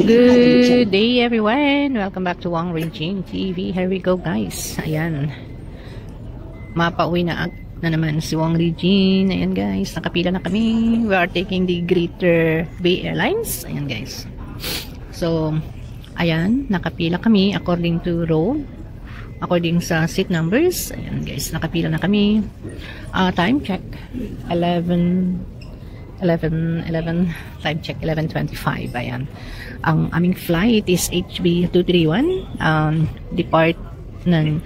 Good day everyone! Welcome back to Wang Regine TV. Here we go guys. Ayan. Mapauwi na naman si Wang Regine. Ayan guys. Nakapila na kami. We are taking the Greater Bay Airlines. Ayan guys. So, ayan. Nakapila kami according to row. According sa seat numbers. Ayan guys. Nakapila na kami. Time check. 11 time check 11:25. Ayan, ang aming flight is HB231, depart ng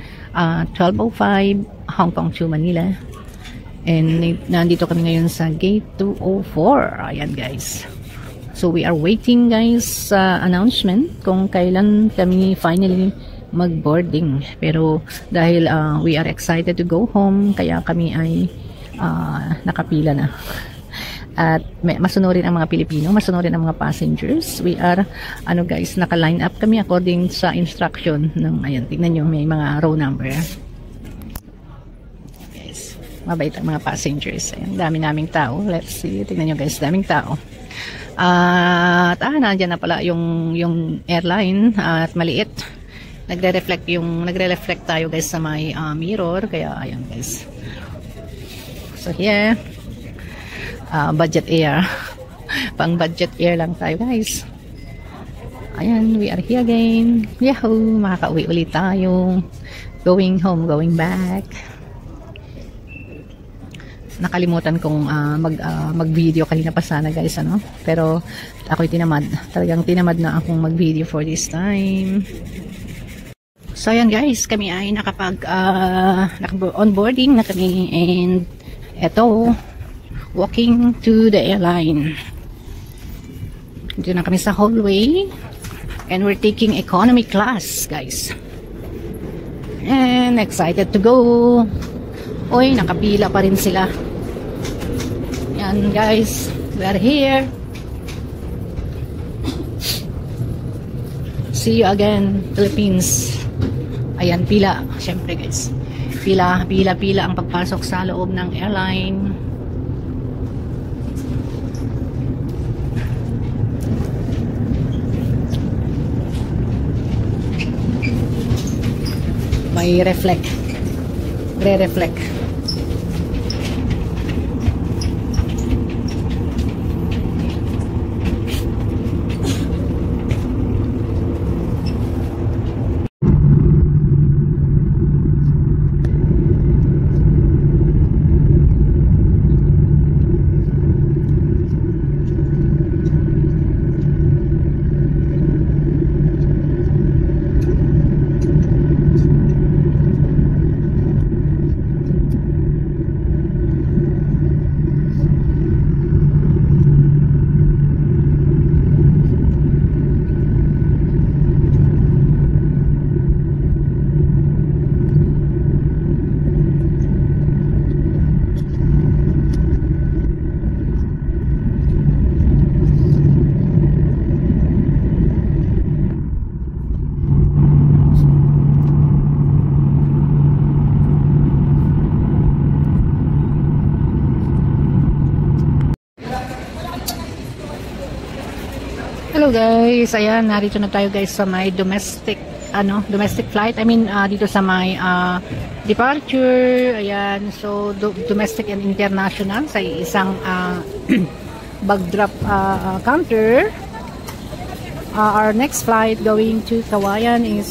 12:05 Hong Kong to Manila, and nandito kami ngayon sa gate 204. Ayan guys, so we are waiting guys sa announcement kung kailan kami finally mag-boarding, pero dahil we are excited to go home, kaya kami ay nakapila na. At masunurin ang mga Pilipino, masunurin ang mga passengers. We are, guys, naka-line up kami according sa instruction ng, ayan, tignan nyo, may mga row number. Guys, mabait ang mga passengers. Ayan, dami naming tao. Let's see, tignan nyo guys, daming tao. At, nandiyan na pala yung airline, at maliit. Nagre-reflect tayo guys sa may mirror, kaya, ayan guys. So, here, budget air. Pang budget air lang tayo guys. Ayan, we are here again. Yahoo! Makaka-uwi ulit tayo. Going home, going back. Nakalimutan kong mag-video kanina pa sana guys, pero ako'y tinamad. Talagang tinamad na akong mag-video for this time. So ayan guys, kami ay naka-onboarding na kami, and eto, walking to the airline. Dito na kami sa hallway, and we're taking economy class guys, and excited to go. Oy, nakapila pa rin sila. Yan guys, we are here. See you again Philippines. Ayan, pila syempre guys, pila ang pagpasok sa loob ng airline. May reflect, re-reflect. Hello guys, ayan, narito na tayo guys sa may domestic flight. I mean, dito sa may departure. Ayan, so domestic and international sa isang bag drop counter. Our next flight going to Kawayan is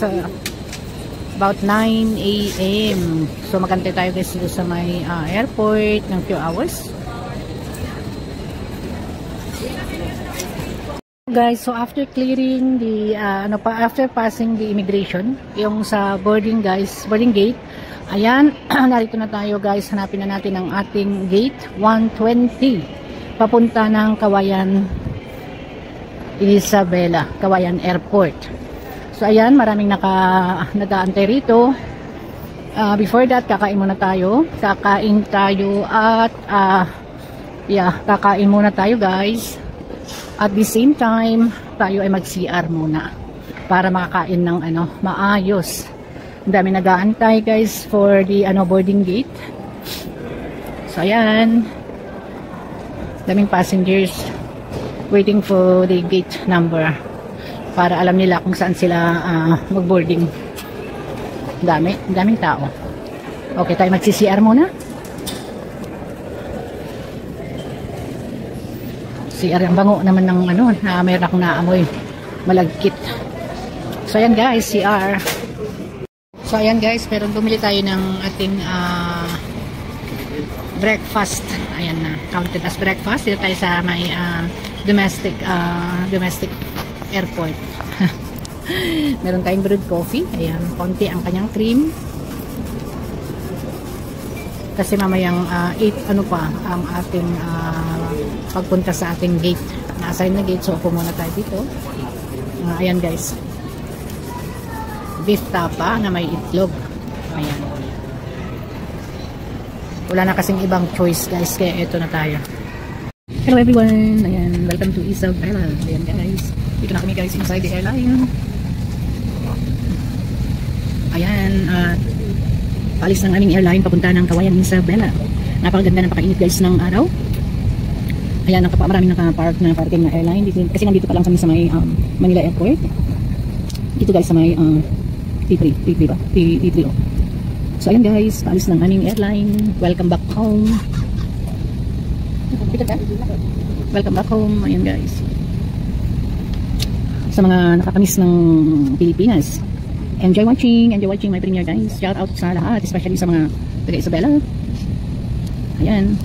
about 9 AM. So magantay tayo guys dito sa may airport ng few hours. Guys, so after clearing the after passing the immigration, yung sa boarding gate, ayan, narito na tayo guys. Hanapin na natin ang ating gate 120 papunta ng Kawayan Isabela, Kawayan Airport. So ayan, maraming nag-aantay rito. Before that, kakain muna tayo at kakain muna tayo guys. At the same time, tayo ay mag-CR muna para makakain ng maayos. Ang dami nag-aantay guys for the boarding gate. So ayan, daming passengers waiting for the gate number. para alam nila kung saan sila mag-boarding. Daming tao. Okay, tayo magsi-CR muna. CR, ang bango naman ng na mayroon akong naamoy. Malagkit. So ayan guys, CR. So ayan guys, pero bumili tayo ng ating breakfast. Ayan na, counted as breakfast. Dito tayo sa may domestic airport. Meron tayong brewed coffee. Ayan, konti ang kanyang cream. Kasi mamayang 8 ang ating pagpunta sa ating gate. Na-assign na gate. So upo muna tayo dito. Ayan guys. Beef tapa na may itlog. Ayan. Wala na kasing ibang choice guys. Kaya ito na tayo. Hello everyone. Ayan. Welcome to Isabela. Ayan guys. Dito na kami guys inside the airline. Ayan. Paalis ng aming airline papunta ng Kawayan, Isabela. Napakaganda, napakainit guys ng araw. Ayan, maraming naka-park na parking na airline dito, kasi nandito pa lang kami sa may Manila Airport. Dito guys sa may T3 ba? T3 oh. So ayan guys, paalis ng aming airline. Welcome back home. Welcome back home. Ayan guys. Sa mga nakakamiss ng Pilipinas. Enjoy watching my premiere guys. Shout out sa lahat, especially sa mga taga Isabela. Ayan.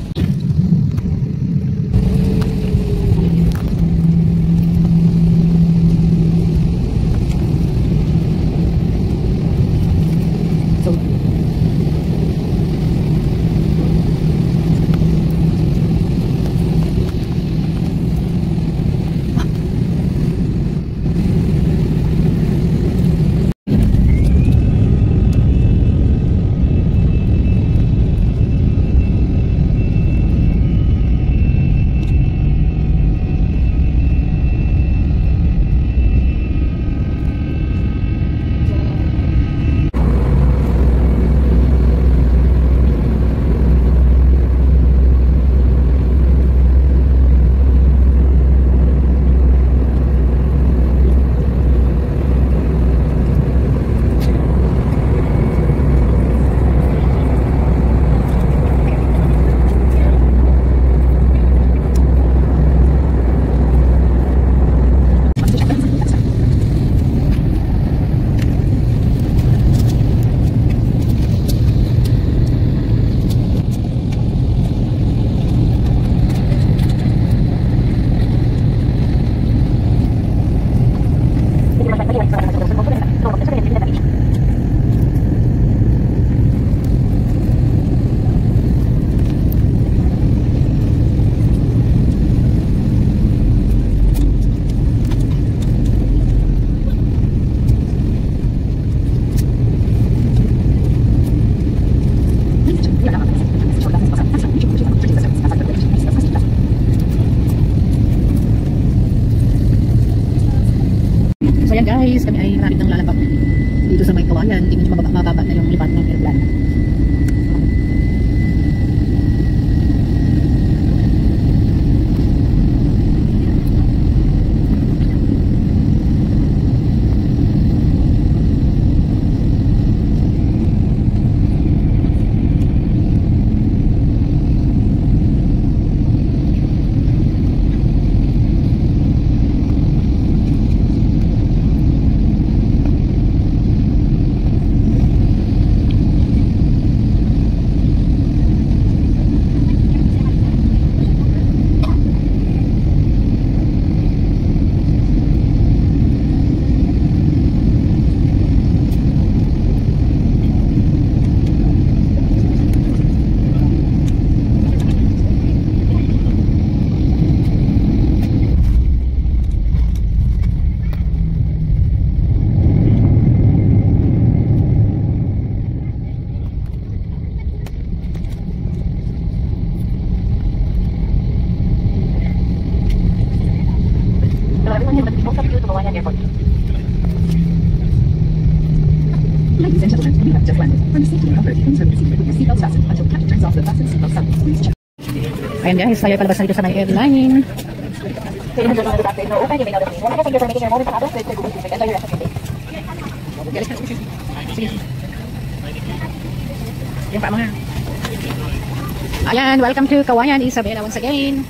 So ayan guys, kami ay malapit ng lalapag dito sa may Kawayan. Tingnan nyo mababa na yung lipat ng airplane. Ayan guys, tayo palabas na dito sa may airline. Sige. Yung pa mga. Ayan, welcome to Kawayan Isabela once again.